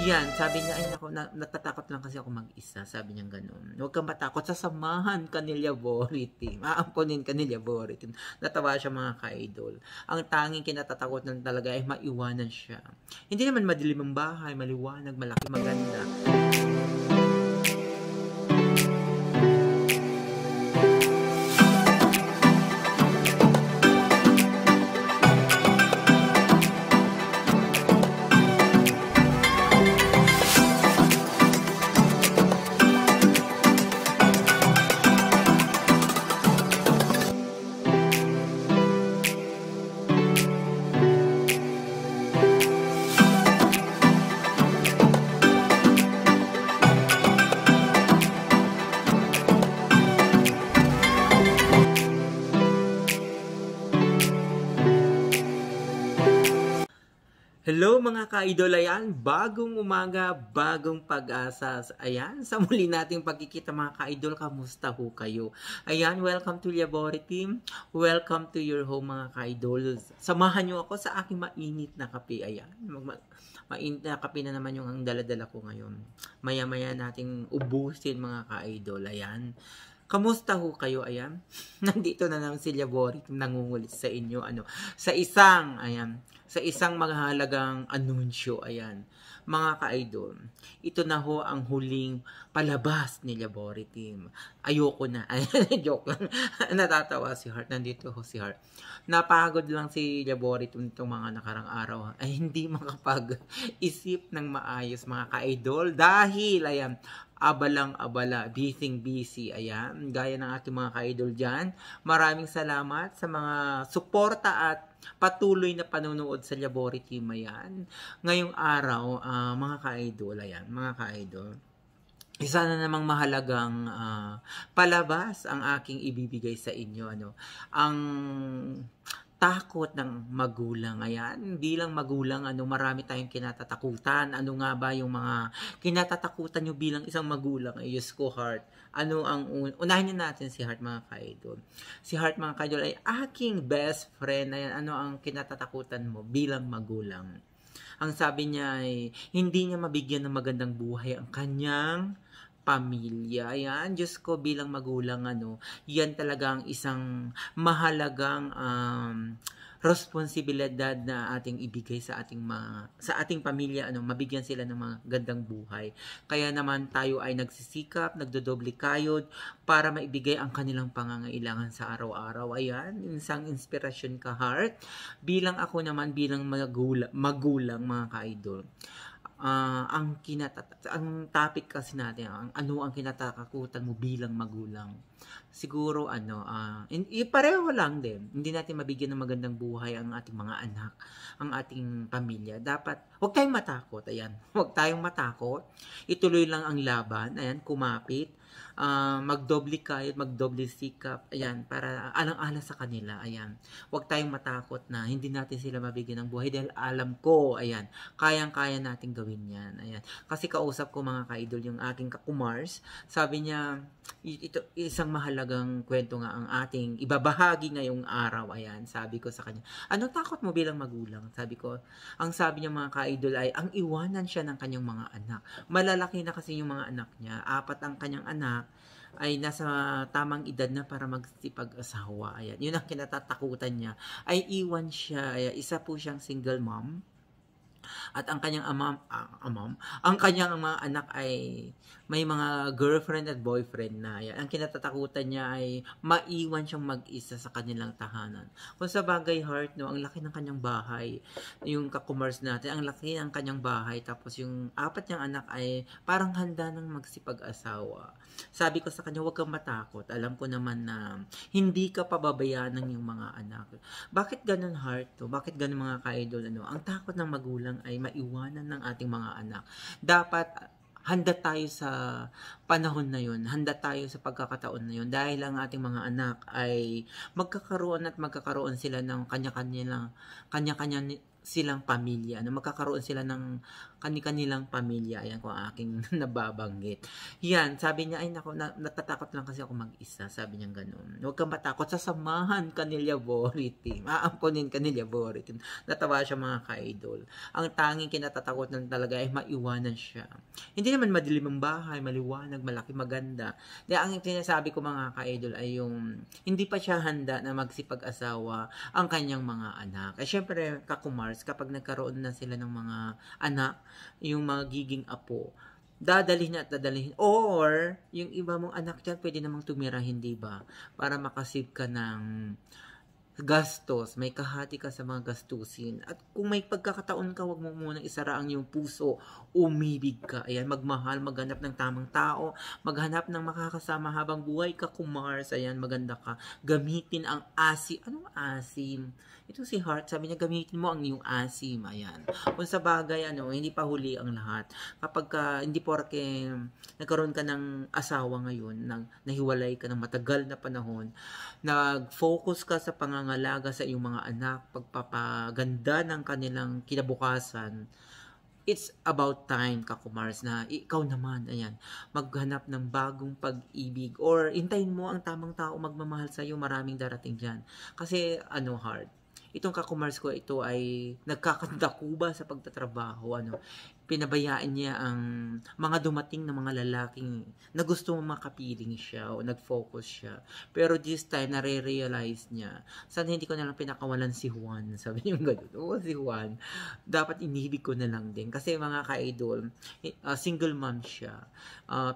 Yan, sabi niya, ay naku, natatakot lang kasi ako mag-isa. Sabi niya gano'n. Huwag kang matakot, sasamahan ka ni Liabori Team. Aamponin ka ni Liabori Team. Natawa siya mga ka-idol. Ang tanging kinatatakutan talaga ay maiwanan siya. Hindi naman madilim ang bahay, maliwanag, malaki, maganda. Hello mga ka-idol, ayan, bagong umaga, bagong pag-asa. Ayan, sa muli nating pagkikita mga ka-idol, kamusta ho kayo? Ayan, welcome to Liabori Team. Welcome to your home mga ka-idol. Samahan nyo ako sa aking mainit na kape. Ayan, mainit na kape na naman yung ang dala-dala ko ngayon. Maya-maya nating ubusin mga ka-idol. Ayan. Kamusta ho kayo? Ayan. Nandito na naman si Liabori nangungulit sa inyo sa isang mahalagang anunsyo. Ayan. Mga ka-idol, ito na ho ang huling palabas ni Liabori Team. Ayoko na. Joke lang. Natatawa si Heart. Nandito ho si Heart. Napagod lang si Liabori Team itong mga nakarang araw. Ay hindi makapag-isip ng maayos mga ka-idol dahil ayan, abalang-abala, busy, ayan, gaya ng ating mga ka-idol dyan. Maraming salamat sa mga suporta at patuloy na panonood sa Liabori Team, ayan. Ngayong araw, mga ka-idol, ayan, mga ka-idol, isa na namang mahalagang palabas ang aking ibibigay sa inyo, ang takot ng magulang. Ayan, bilang magulang, marami tayong kinatatakutan. Ano nga ba yung mga kinatatakutan nyo bilang isang magulang? Ay, Diyos ko, Heart. Unahin natin si Heart, mga ka-idol. Si Heart, mga ka-idol, ay aking best friend. Ayan, ano ang kinatatakutan mo bilang magulang? Ang sabi niya ay, hindi niya mabigyan ng magandang buhay ang kanyang pamilya. Ayan, Diyos ko, bilang magulang, yan talaga ang isang mahalagang responsibilidad na ating ibigay sa ating pamilya, mabigyan sila ng mga gandang buhay. Kaya naman tayo ay nagsisikap, nagdodoble kayod para maibigay ang kanilang pangangailangan sa araw-araw. Ayan, isang inspirasyon ka, Heart. Bilang ako naman, bilang magulang mga ka-idol, ang topic kasi natin, ano ang kinatatakutan mo bilang magulang. Siguro pareho lang din. Hindi natin mabigyan ng magandang buhay ang ating mga anak, ang ating pamilya. Dapat huwag tayong matakot. Ayan, huwag tayong matakot. Ituloy lang ang laban. Ayan, kumapit. Magdoble kayod, magdoble sikap, ayan, para alang-alang sa kanila, ayan. Huwag tayong matakot na hindi natin sila mabigyan ng buhay dahil alam ko, ayan, kayang-kaya natin gawin yan, ayan. Kasi kausap ko mga ka-idol yung aking kakumars, sabi niya, ito isang mahalagang kwento nga ang ating ibabahagi ngayong araw, ayan. Sabi ko sa kanya, ano takot mo bilang magulang? Sabi ko, ang sabi niya mga ka-idol ay, ang iwanan siya ng kanyang mga anak. Malalaki na kasi yung mga anak niya, 4 ang kanyang anak, ay nasa tamang edad na para magsipag-asawa. Ayan, yun ang kinatatakutan niya. Ay iwan siya. Ayan, isa po siyang single mom. At ang kanyang ang kanyang mga anak ay may mga girlfriend at boyfriend na. Yan. Ang kinatatakutan niya ay maiwan siyang mag-isa sa kanilang tahanan. Kung sa bagay, Heart, ang laki ng kanyang bahay. Yung kakumars natin, ang laki ng kanyang bahay. Tapos yung 4 niyang anak ay parang handa ng magsipag-asawa. Sabi ko sa kanya, huwag kang matakot. Alam ko naman na hindi ka pababayaan ng iyong mga anak. Bakit ganun, Heart? Bakit ganun mga ka-idol? Ang takot ng magulang ay maiwanan ng ating mga anak. Dapat handa tayo sa panahon na yun, handa tayo sa pagkakataon na yun dahil ang ating mga anak ay magkakaroon sila ng kanya-kanya silang pamilya, magkakaroon sila ng kani-kanilang pamilya. Ayan ko ang aking nababanggit. Yan, sabi niya, ay nako, natatakot lang kasi ako mag-isa. Sabi niya ganun. Huwag kang matakot, sasamahan ka ni Liabori team. Aamponin ka ni Liabori team. Natawa siya mga ka-idol. Ang tanging kinatatakot lang talaga ay maiwanan siya. Hindi naman madilim ang bahay, maliwanag, malaki, maganda. Di, ang sinasabi ko mga ka-idol ay yung hindi pa siya handa na magsipag-asawa ang kanyang mga anak. Eh syempre, kakumars, kapag nagkaroon na sila ng mga anak, yung magiging apo, dadalhin at dadalhin. Or, yung iba mong anak dyan, pwede namang tumira, hindi ba? Para makasave ka ng gastos, may kahati ka sa mga gastusin. At kung may pagkakataon ka, wag mo munang isara ang iyong puso, umibig ka. Ayan, magmahal, maghanap ng tamang tao, maghanap ng makakasama habang buhay ka, kumars. Ayan, maganda ka. Gamitin ang asim. Anong asim? Ito si Heart, sabi niya, gamitin mo ang iyong asim. Ayan. Kung sa bagay, hindi pa huli ang lahat. Kapag hindi porke nagkaroon ka ng asawa ngayon, nahiwalay ka ng matagal na panahon, nag-focus ka sa pangangalaga sa iyong mga anak, pagpapaganda ng kanilang kinabukasan, it's about time, kakumars, na ikaw naman, ayan, maghanap ng bagong pag-ibig or intayin mo ang tamang tao magmamahal sa iyo. Maraming darating dyan. Kasi, Heart, itong kakumars ko, ito ay nagkakandakuba sa pagtatrabaho, pinabayaan niya ang mga dumating na mga lalaking na gusto makapiling siya o nag-focus siya. Pero this time, nare-realize niya, sana hindi ko nalang pinakawalan si Juan. Sabi niya gano'n, oo, si Juan. Dapat inihibig ko na lang din. Kasi mga ka-idol, single mom siya.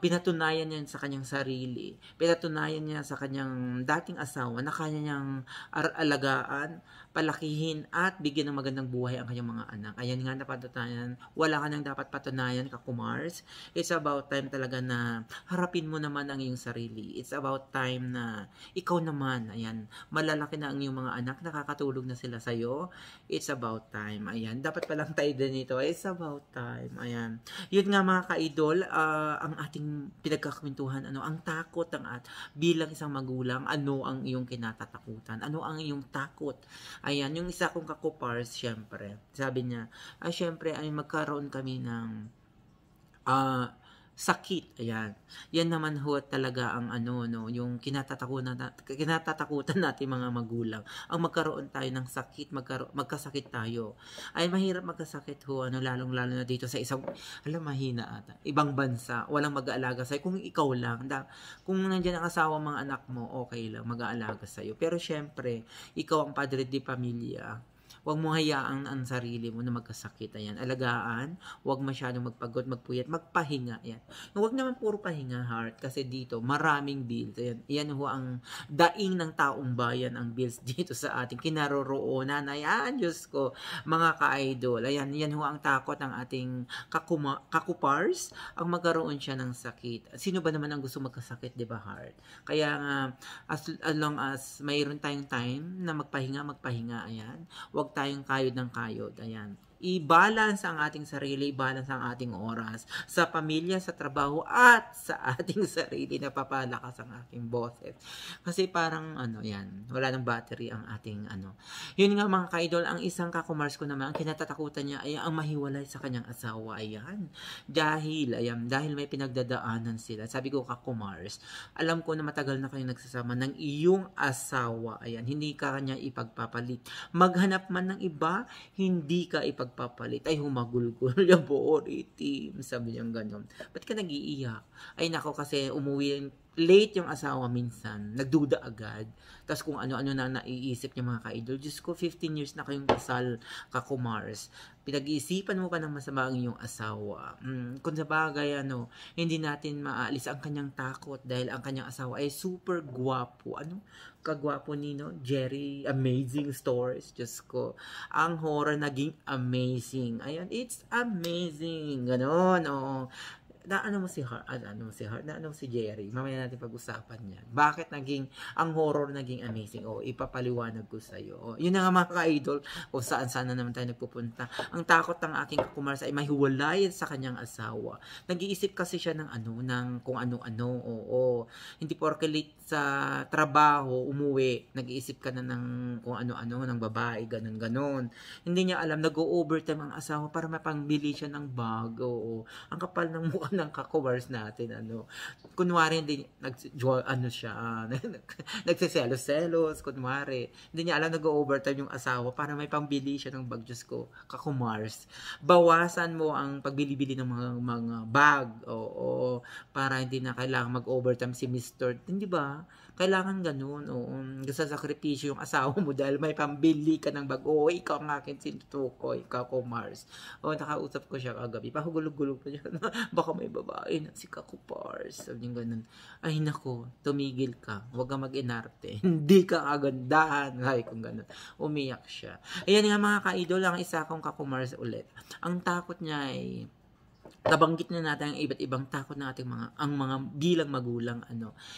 Pinatunayan niya sa kanyang sarili. Pinatunayan niya sa kanyang dating asawa na kanya niyang alagaan, palakihin, at bigyan ng magandang buhay ang kanyang mga anak. Ayan nga napatunayan, wala ka nang dapat patunayan, kakumars. It's about time talaga na harapin mo naman ang iyong sarili. It's about time na ikaw naman, ayan, malalaki na ang iyong mga anak, nakakatulog na sila sa'yo. It's about time, ayan. Dapat palang tayo din ito. It's about time, ayan. Yun nga mga ka-idol, ang ating pinagkakwentuhan, ang takot bilang isang magulang, ang iyong kinatatakutan, ang iyong takot. Ayan, yung isa kong kakupars, syempre, sabi niya, syempre, ay magkaroon kami ng sakit. Ayan. Yan naman ho talaga ang yung kinatatakutan natin mga magulang. Ang magkaroon tayo ng sakit, magkasakit tayo. Ay mahirap magkasakit ho, lalong-lalo na dito sa isang, mahina ata. Ibang bansa, walang mag-aalaga sa'yo. Kung ikaw lang, kung nandiyan ang asawa mga anak mo, okay lang, mag-aalaga sa'yo. Pero syempre, ikaw ang padre di pamilya. Huwag mo hayaan ang sarili mo na magkasakit. Ayan, alagaan. Huwag masyadong magpagod, magpuyat, magpahinga. Ayan. Huwag naman puro pahinga, Heart, kasi dito maraming bills. Ayan, yan ho ang daing ng taong bayan, ang bills dito sa ating kinaroroonan. Ayan, Diyos ko, mga ka-idol. Ayan, yan ho ang takot ng ating kakupars, ang magkaroon siya ng sakit. Sino ba naman ang gusto magkasakit, di ba, Heart? Kaya nga, as long as mayroon tayong time na magpahinga, ayan. Huwag tayong kayod ng kayod. Ayan. I-balance ang ating sarili, i-balance ang ating oras sa pamilya, sa trabaho, at sa ating sarili. Napapalakas ang ating boses. Kasi parang, yan, wala ng battery ang ating, Yun nga mga ka-idol, ang isang kakumars ko naman, ang kinatatakutan niya ay ang mahiwalay sa kanyang asawa. Ayan. Dahil may pinagdadaanan sila. Sabi ko, kakumars, alam ko na matagal na kayong nagsasama ng iyong asawa. Ayan, hindi ka kanya ipagpapalit. Maghanap man ng iba, hindi ka ipagpapalit. Ay, humagulgul. Liabori team. Sabi niyang gano'n. Ba't ka nag-iiyak? Ay, nako, kasi umuwi late yung asawa minsan. Nagduda agad. Tapos kung ano-ano na naiisip niya mga ka-idol. Diyos ko, 15 years na kayong kasal, kakumars. Pinag-iisipan mo pa ng masama ang iyong asawa. Kung sa bagay, hindi natin maalis ang kanyang takot dahil ang kanyang asawa ay super gwapo. Kagwapo ni Jerry, amazing stories. Diyos ko, ang horror naging amazing. Ayan, it's amazing. Ganon, ano mo si Hart, ano mo si Jerry, mamaya natin pag-usapan yan. Bakit ang horror naging amazing? Ipapaliwanag ko sa'yo. Yun na nga mga ka-idol, saan-saan na naman tayo nagpupunta. Ang takot ng aking kakumars ay mahiwalayan sa kanyang asawa. Nag-iisip kasi siya ng kung ano-ano, hindi porke late sa trabaho, umuwi, nag-iisip ka na ng kung ano-ano, ng babae, ganun-ganon. Hindi niya alam, nag-o-overtime ang asawa para mapangbili siya ng bag, ang kapal ng mukha ng kakumars natin, kunwari hindi nagseselos, kunwari hindi niya alam, nag-overtime yung asawa para may pambili siya ng bag. Diyos ko, kakumars, bawasan mo ang pagbili-bili ng mga bag, para hindi na kailangan mag-overtime si Mr. Hindi ba? Kailangan ganun, Gusto sakripisyo yung asawa mo dahil may pambili ka ng bag. Ikaw ang akin sinutukoy, kakumars. Nakausap ko siya kagabi, pahugulog-gulog pa siya. Baka may babae na si kakumars. Sabi niya ganun. Ay nako, tumigil ka, huwag kang mag-inarte. Hindi ka kagandahan. Ay, kung ganun. Umiyak siya. Ayan nga mga ka-idol, ang isa kong kakumars ulit. Ang takot niya ay nabanggit na natin ang iba't ibang takot ng ating mga bilang magulang.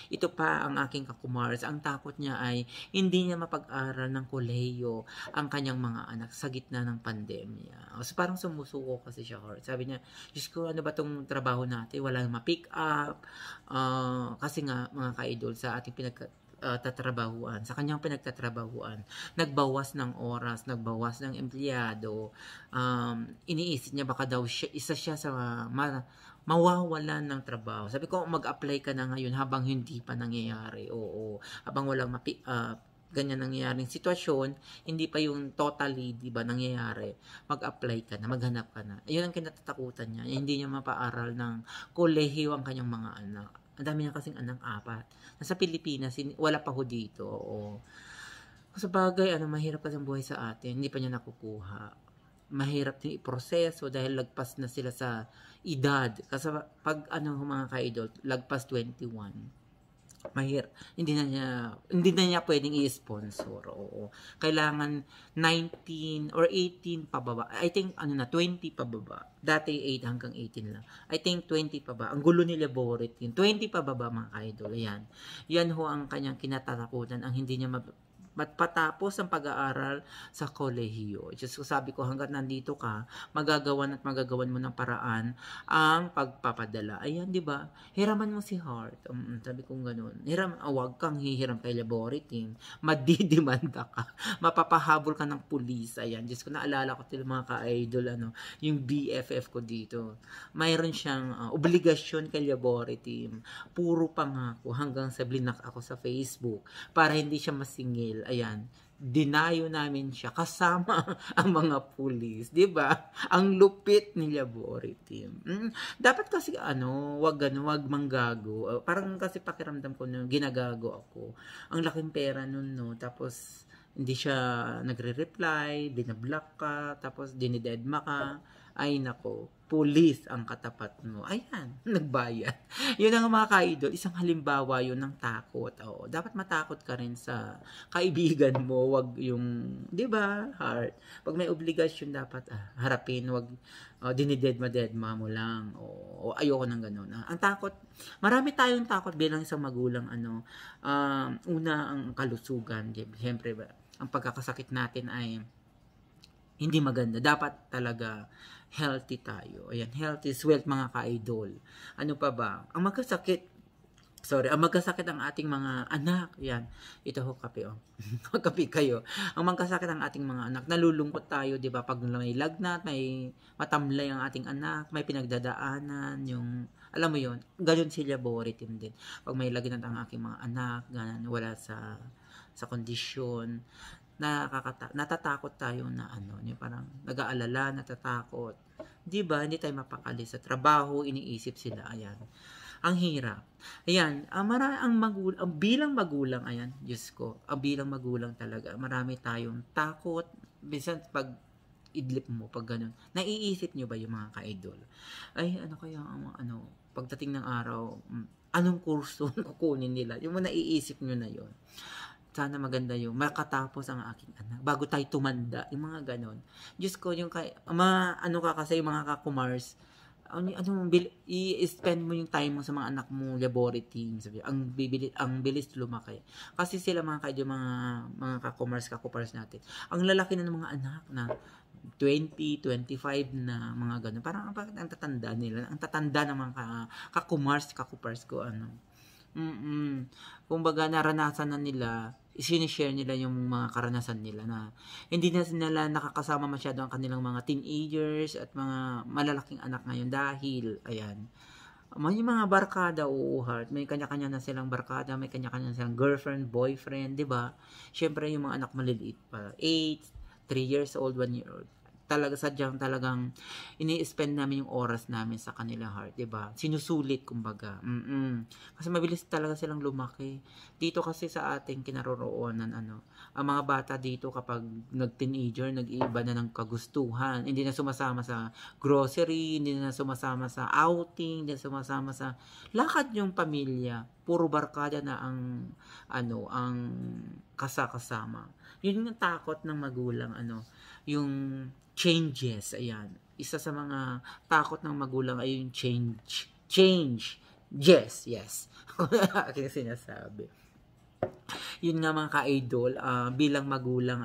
Ito pa ang aking kakumars, ang takot niya ay hindi niya mapag-aral ng kolehiyo ang kanyang mga anak sa gitna ng pandemya. So parang sumusuko kasi siya, sabi niya, Diyos ko, ano ba tong trabaho natin, walang ma-pick up, kasi nga mga ka-idol, sa ating tatrabahuan, sa kanyang pinagtatrabahuan, nagbawas ng oras, nagbawas ng empleyado, iniisip niya baka daw isa siya sa mawawalan ng trabaho. Sabi ko, mag-apply ka na ngayon habang hindi pa nangyayari. Habang walang ganyan nangyayaring sitwasyon, hindi pa yung totally, di ba, nangyayari, mag-apply ka na, maghanap ka na. Ayun ang kinatatakutan niya. Hindi niya mapaaral ng kolehiyo ang kanyang mga anak. Ang dami niya kasing anak, 4. Nasa Pilipinas, wala pa ho dito. Sa bagay, mahirap kasi ang buhay sa atin. Hindi pa niya nakukuha. Mahirap din iproseso dahil lagpas na sila sa edad. Kasi pag mga ka-idol, lagpas 21. Mahirap. Hindi na niya pwedeng i-sponsor. Kailangan 19 or 18 pababa. I think 20 pababa. Dati 8 hanggang 18 lang. I think 20 pababa. Ang gulo ni Laboratory. 20 pababa mga idol. Yan ho ang kanyang kinatatakutan, ang hindi niya patapos ang pag-aaral sa kolehiyo. Just sabi ko, hanggang nandito ka, magagawan mo ng paraan ang pagpapadala. Ayan, di ba? Hiraman mo si Hart. Sabi ko ganoon. Huwag kang hihiram kay Laboratory. Madidimanda ka. Mapapahabol ka ng pulis. Ayan. Just ko naalala ko til mga ka-idol, yung BFF ko dito. Mayroon siyang obligasyon kay Laboratory. Puro pangako hanggang sa blinak ako sa Facebook para hindi siya masingil. Ayan, dinayo namin siya kasama ang mga pulis, 'di ba? Ang lupit ni Laboratory. Dapat kasi wag manggago. Parang kasi pakiramdam ko na ginagago ako. Ang laking pera nun, no. Tapos hindi siya nagre-reply, binablock ka, tapos dinidedma ka. Ay nako, pulis ang katapat mo. Ayan, nagbayad. Yun ang mga ka-idol, isang halimbawa yun ng takot. Dapat matakot ka rin sa kaibigan mo, wag yung, di ba, Heart? Pag may obligasyon dapat harapin, wag dinidedma mo lang. Ayoko ng ganun. Ang takot, marami tayong takot bilang isang magulang. Una, ang kalusugan. Siyempre, ang pagkakasakit natin ay hindi maganda. Dapat talaga healthy tayo. Ayan, health is wealth mga ka-idol. Ano pa ba? Ang magkasakit ang ating mga anak. Yan. Ito ho, kape, kape kayo. Ang magkasakit ang ating mga anak. Nalulungkot tayo, di ba? Pag may lagnat, may matamlay ang ating anak, may pinagdadaanan, alam mo yon, ganun si Laboratory din. Pag may lagnat ang aking mga anak, ganun, wala sa kondisyon, natatakot tayo na yung parang nag-aalala, natatakot. 'Di ba? Hindi tayo mapakali sa trabaho, iniisip sila. Ayan. Ang hirap. Ayan, ang bilang magulang, ayan, Diyos ko, ang bilang magulang talaga, marami tayong takot. Minsan pag idlip mo, pag ganun, naiisip nyo ba yung mga ka-idol? Ay, kaya pagdating ng araw, anong kurso kukunin nila? Yung naiisip nyo na yon. Sana maganda yung makatapos ang aking anak bago tayo tumanda, yung mga ganon. Diyos ko, yung kasi yung mga kakumars, i-spend mo yung time mo sa mga anak mo, laboratory, sabi, ang bilis lumaki. Kasi sila mga kaidol, mga kakumars natin. Ang lalaki na ng mga anak na 20, 25 na mga ganun. Parang ang tatanda nila, ang tatanda ng mga kakupars ko, ano. Kumbaga naranasan na nila, sinishare nila yung mga karanasan nila na hindi na nila nakakasama masyado ang kanilang mga teenagers at mga malalaking anak ngayon dahil, ayan, may mga barkada, heart. May kanya-kanya na silang barkada, may kanya-kanya na silang girlfriend, boyfriend, di ba? Siyempre, yung mga anak maliliit pa, 8, 3 years old, 1 year old. Talagang ini-spend namin yung oras namin sa kanila, heart, 'di ba? Sinusulit kumbaga. Kasi mabilis talaga silang lumaki. Dito kasi sa ating kinaroroonan, ang mga bata dito kapag nag-teenager, nag-iiba na ng kagustuhan. Hindi na sumasama sa grocery, hindi na sumasama sa outing, hindi na sumasama sa lakad yung pamilya. Puro barkada na ang kasama. Yun yung takot ng magulang, yung changes, ayan. Isa sa mga takot ng magulang ay yung change. Yes. Aking sinasabi. Yun nga mga ka-idol, bilang magulang,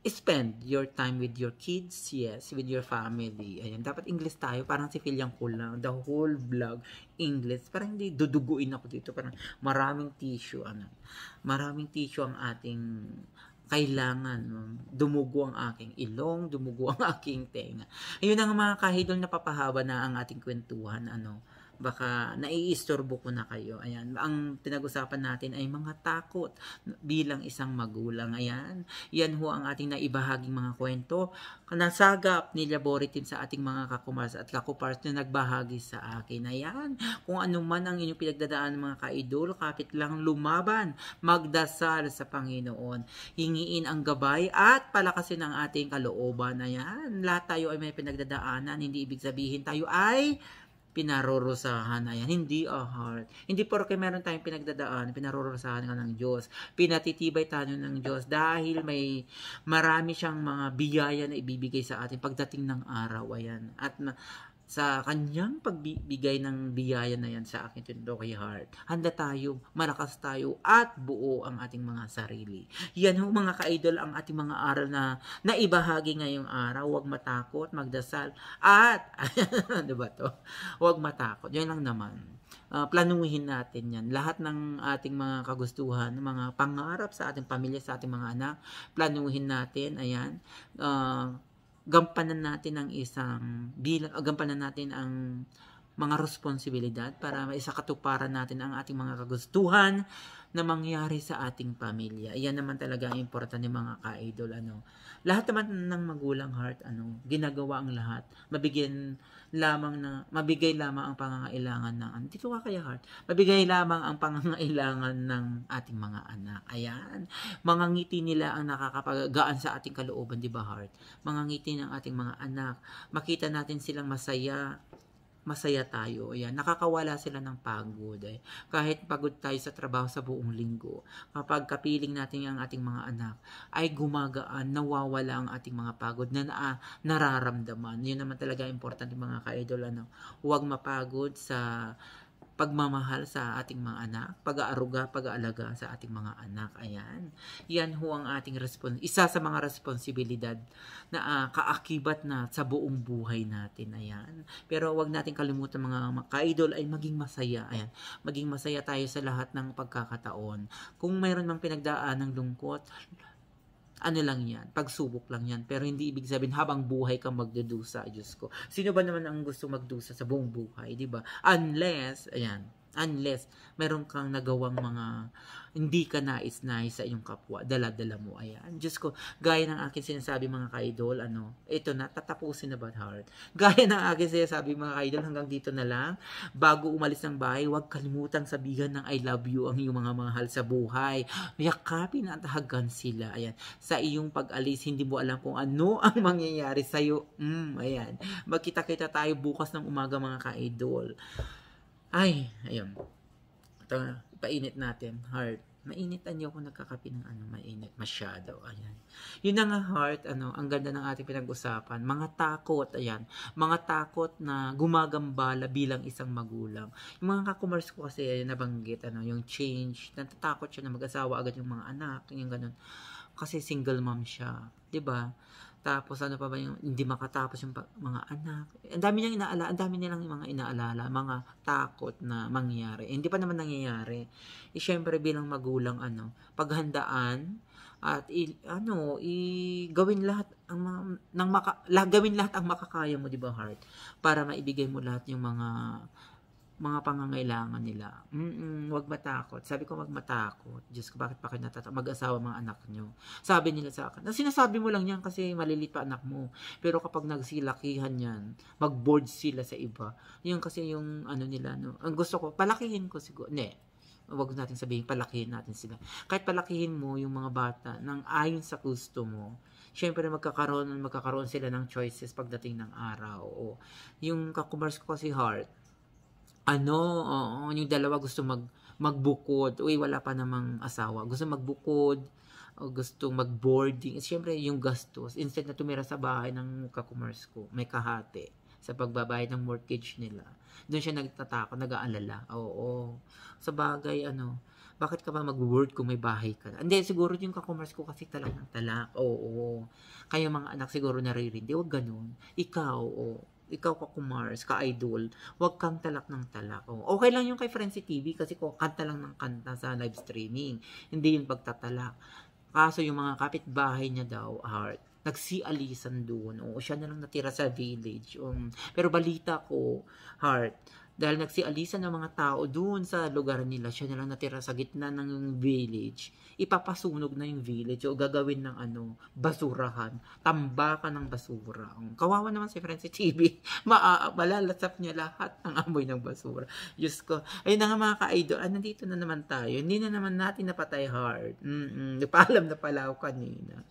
spend your time with your kids, yes, with your family. Ayan, dapat English tayo, parang si Philyang ko lang, the whole vlog, English. Parang hindi duduguin ako dito, parang maraming tissue, maraming tissue ang ating kailangan. Dumugo ang aking ilong, dumugo ang aking tenga. Ayun ang mga kahidol, napapahaba na ang ating kwentuhan, baka naiistorbo ko na kayo. Ayan, ang pinag-usapan natin ay mga takot bilang isang magulang. Ayan, yan ho ang ating naibahaging mga kwento. Nasagap ni Laboratory sa ating mga kakumars at kakupars na nagbahagi sa akin. Ayan, kung ano man ang inyong pinagdadaan mga kaidol, kapit lang lumaban, magdasal sa Panginoon, hingiin ang gabay at palakasin ang ating kalooban. Ayan, lahat tayo ay may pinagdadaanan, hindi ibig sabihin tayo ay pinarorosahan. Ayan, hindi heart. Hindi porke meron tayong pinagdadaan, pinarorosahan ka ng Diyos. Pinatitibay tayo ng Diyos dahil may marami siyang mga biyaya na ibibigay sa atin pagdating ng araw. Ayan. At sa kanyang pagbibigay ng biyaya na yan sa akin, kay heart, handa tayo, malakas tayo, at buo ang ating mga sarili. Yan ho mga ka-idol ang ating mga aral na naibahagi ngayong araw. Huwag matakot, magdasal, at diba to? Huwag matakot. Yan lang naman. Planuhin natin yan. Lahat ng ating mga kagustuhan, mga pangarap sa ating pamilya, sa ating mga anak, planuhin natin. Ayan. Gampanan natin ang mga responsibilidad para maisakatuparan natin ang ating mga kagustuhan na mangyari sa ating pamilya. Iyan naman talaga ang importante mga ka-idol. Lahat naman ng magulang heart, ginagawa ang lahat. Mabigay lamang ang pangangailangan ng dito ka kaya heart. Mabigay lamang ang pangangailangan ng ating mga anak. Ayan. Mga ngiti nila ang nakakapagaan sa ating kalooban, di ba heart? Mga ngiti ng ating mga anak. Makita natin silang masaya tayo. Ayan, nakakawala sila ng pagod. Kahit pagod tayo sa trabaho sa buong linggo, kapag kapiling natin ang ating mga anak, ay gumagaan, nawawala ang ating mga pagod na nararamdaman. Yun naman talaga importante mga ka-idol. Huwag mapagod sa pagmamahal sa ating mga anak, pag-aaruga, pag-aalaga sa ating mga anak. Ayan. Yan ho ang ating isa sa mga responsibilidad na kaakibat na sa buong buhay natin. Ayan. Pero wag natin kalimutan mga ka-idol ay maging masaya. Ayan. Maging masaya tayo sa lahat ng pagkakataon. Kung mayroon mang pinagdaan ng lungkot, lang yan, pagsubok lang yan. Pero hindi ibig sabihin habang buhay kang magdudusa, Diyos ko. Sino ba naman ang gusto magdusa sa buong buhay, di ba? Unless meron kang nagawang mga hindi ka nais-nais sa iyong kapwa, dala-dala mo. Ayan, Diyos ko, gaya ng akin sinasabi mga ka-idol, ito na, tatapusin na ba heart? Gaya ng akin sinasabi mga ka-idol, hanggang dito na lang. Bago umalis ng bahay, huwag kalimutang sabihan ng I love you ang iyong mga mahal sa buhay. Yakapin at hagan sila. Ayan, sa iyong pag-alis, hindi mo alam kung ano ang mangyayari sa'yo. Ayan, magkita-kita tayo bukas ng umaga mga ka-idol. Ay, ayun. Ito, painit natin, heart. Mainit, hindi ako nagkakape ng mainit masyado. Ayan. Yun na nga, heart, ang ganda ng ating pinag-usapan. Mga takot, ayan. Mga takot na gumagambala bilang isang magulang. Yung mga kakumars ko kasi, ayan, nabanggit, yung change. Natatakot siya na mag-asawa agad yung mga anak, yung ganun. Kasi single mom siya. 'Di ba? Tapos ano pa ba yung hindi makatapos yung mga anak. Ang dami niyang inaala, ang dami nilang mga inaalala, mga takot na mangyayari. Hindi pa naman nangyayari. Syempre bilang magulang paghandaan at gawin lahat gawin lahat ang makakaya mo, 'di ba, heart? Para maibigay mo lahat yung mga pangangailangan nila. Wag matakot. Sabi ko, wag matakot. Diyos ko, bakit pa kayo natatakot? Mag-asawa mga anak nyo. Sabi nila sa akin, sinasabi mo lang yan kasi malilit pa anak mo. Pero kapag nagsilakihan yan, mag-board sila sa iba. Yun kasi yung nila, no? Ang gusto ko, palakihin ko siguro. Wag natin sabihin, palakihin natin sila. Kahit palakihin mo yung mga bata ng ayon sa gusto mo, syempre magkakaroon sila ng choices pagdating ng araw. O, yung kakumars ko kasi, heart, yung dalawa gusto magbukod. Uy, wala pa namang asawa. Gusto magbukod, o gusto mag-boarding. Siyempre, yung gastos. Instead na tumira sa bahay ng kakumars ko, may kahati sa pagbabayad ng mortgage nila. Doon siya nagtatakot, nag-aalala. Oo. Sa bagay, bakit ka ba mag-work kung may bahay ka na? Hindi, siguro yung kakumars ko kasi talagang talak. Oo. Kaya mga anak siguro naririndi. Huwag ganun. Ikaw kakumars, ka-idol, huwag kang talak ng talak. Okay lang yung kay Frenzy TV kasi kanta lang ng kanta sa live streaming. Hindi yung pagtatalak. Kaso yung mga kapitbahay niya daw, heart, nagsialisan doon. Siya na lang natira sa village. Pero balita ko, heart, dahil nagsialisan ng mga tao doon sa lugar nila, siya na lang natira sa gitna ng village. Ipapasunog na yung village o gagawin ng basurahan, tambakan ng basura. Kawawa naman si Frenzy TV. Malalasap niya lahat ng amoy ng basura. Diyos ko. Ayun na nga mga ka-idol. Nandito na naman tayo. Hindi na naman natin napatay, heart. Napaalam na pala ako kanina.